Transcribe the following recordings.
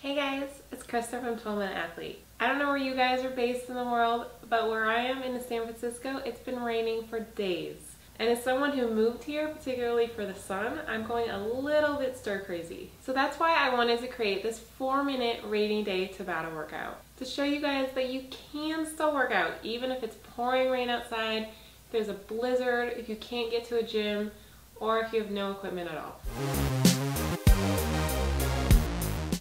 Hey guys, it's Krista from 12 Minute Athlete. I don't know where you guys are based in the world, but where I am in San Francisco, it's been raining for days. And as someone who moved here, particularly for the sun, I'm going a little bit stir crazy. So that's why I wanted to create this 4-minute rainy day Tabata workout to show you guys that you can still work out even if it's pouring rain outside, if there's a blizzard, if you can't get to a gym, or if you have no equipment at all.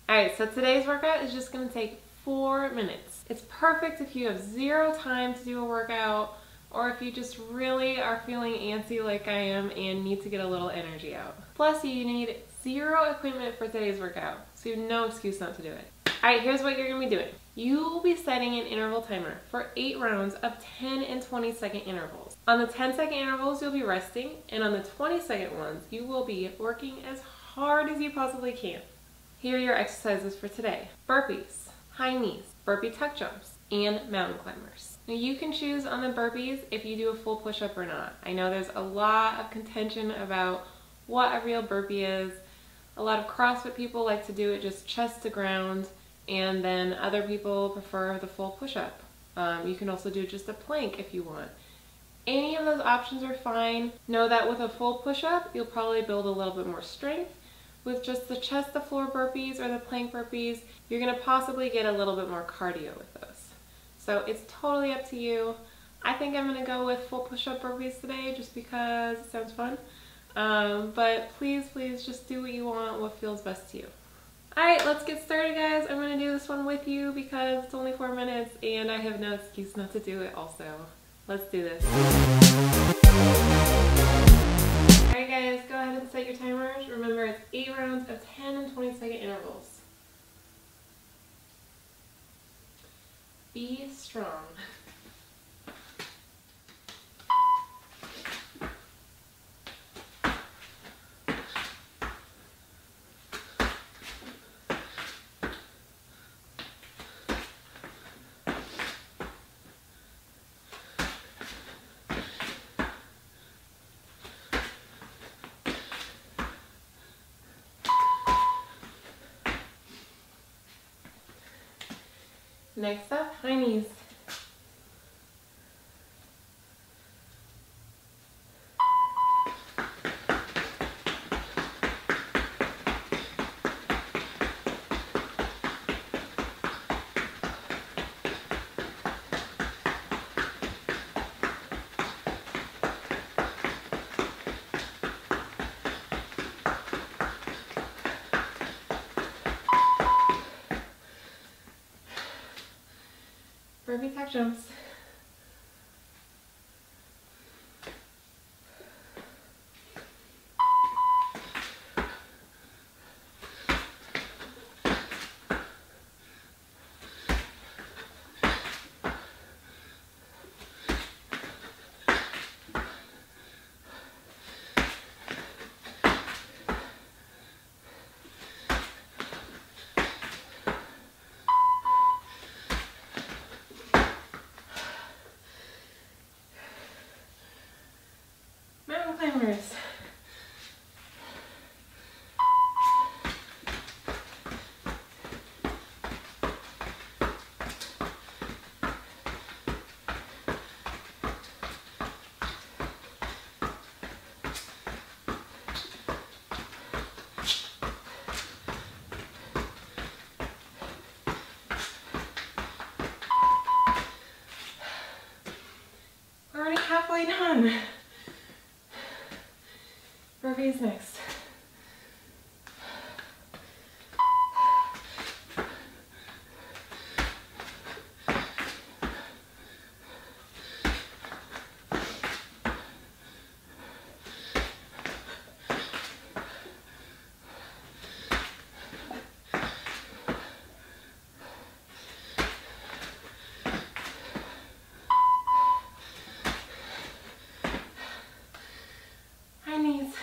Alright, so today's workout is just going to take 4 minutes. It's perfect if you have zero time to do a workout, or if you just really are feeling antsy like I am and need to get a little energy out. Plus, you need zero equipment for today's workout, so you have no excuse not to do it. Alright, here's what you're going to be doing. You will be setting an interval timer for 8 rounds of 10 and 20-second intervals. On the 10-second intervals, you'll be resting, and on the 20-second ones, you will be working as hard as you possibly can. Here are your exercises for today. Burpees, high knees, burpee tuck jumps, and mountain climbers. Now you can choose on the burpees if you do a full push-up or not. I know there's a lot of contention about what a real burpee is. A lot of CrossFit people like to do it just chest to ground, and then other people prefer the full push-up. You can also do just a plank if you want. Any of those options are fine. Know that with a full push-up, you'll probably build a little bit more strength. With just the chest to floor burpees or the plank burpees, you're going to possibly get a little bit more cardio with those. So it's totally up to you. I think I'm going to go with full push-up burpees today just because it sounds fun. But please just do what you want, what feels best to you. Alright, let's get started guys. I'm going to do this one with you because it's only 4 minutes and I have no excuse not to do it also. Let's do this. Alright guys, go ahead and set your timers. Remember, it's 8 rounds of 10 and 20-second intervals. Be strong. Next up, high knees. Burpee tuck jumps. Mountain climbers. We're already halfway done. Burpees next. High knees.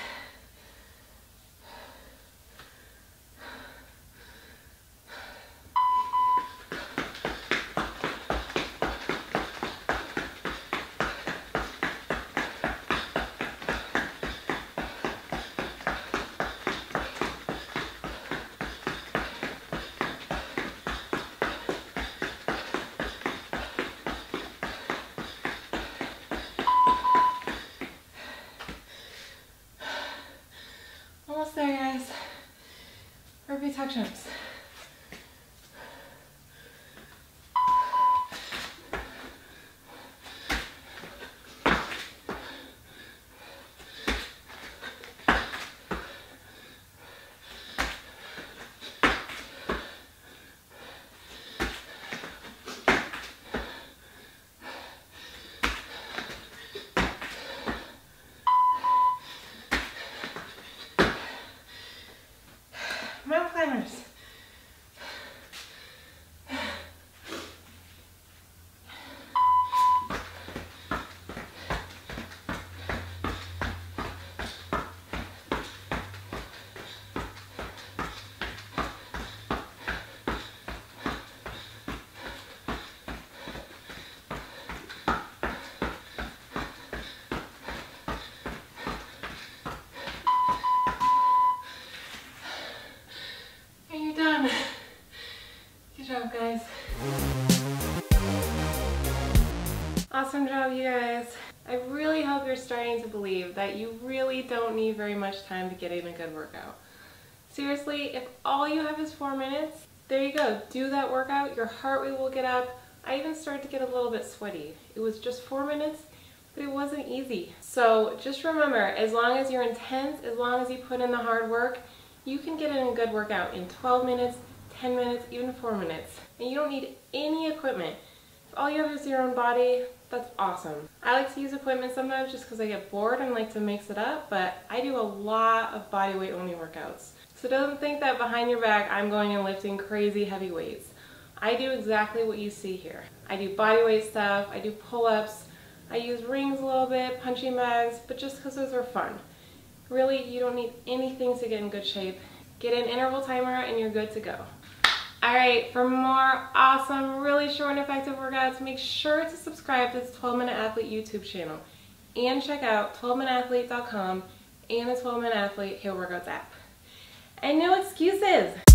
tuck jumps. Mountain climbers. Done. Good job, guys. Awesome job, you guys. I really hope you're starting to believe that you really don't need very much time to get in a good workout. Seriously, if all you have is 4 minutes, there you go. Do that workout, your heart rate will get up. I even started to get a little bit sweaty. It was just 4 minutes, but it wasn't easy. So just remember, as long as you're intense, as long as you put in the hard work, you can get in a good workout in 12 minutes, 10 minutes, even 4 minutes. And you don't need any equipment. If all you have is your own body, that's awesome. I like to use equipment sometimes just because I get bored and like to mix it up, but I do a lot of body weight only workouts. So don't think that behind your back I'm going and lifting crazy heavy weights. I do exactly what you see here. I do body weight stuff, I do pull-ups, I use rings a little bit, punching bags, but just because those are fun. Really, you don't need anything to get in good shape. Get an interval timer and you're good to go. Alright, for more awesome, really short and effective workouts, make sure to subscribe to this 12-Minute Athlete YouTube channel. And check out 12minuteathlete.com and the 12-Minute Athlete Halo Workouts app. And no excuses!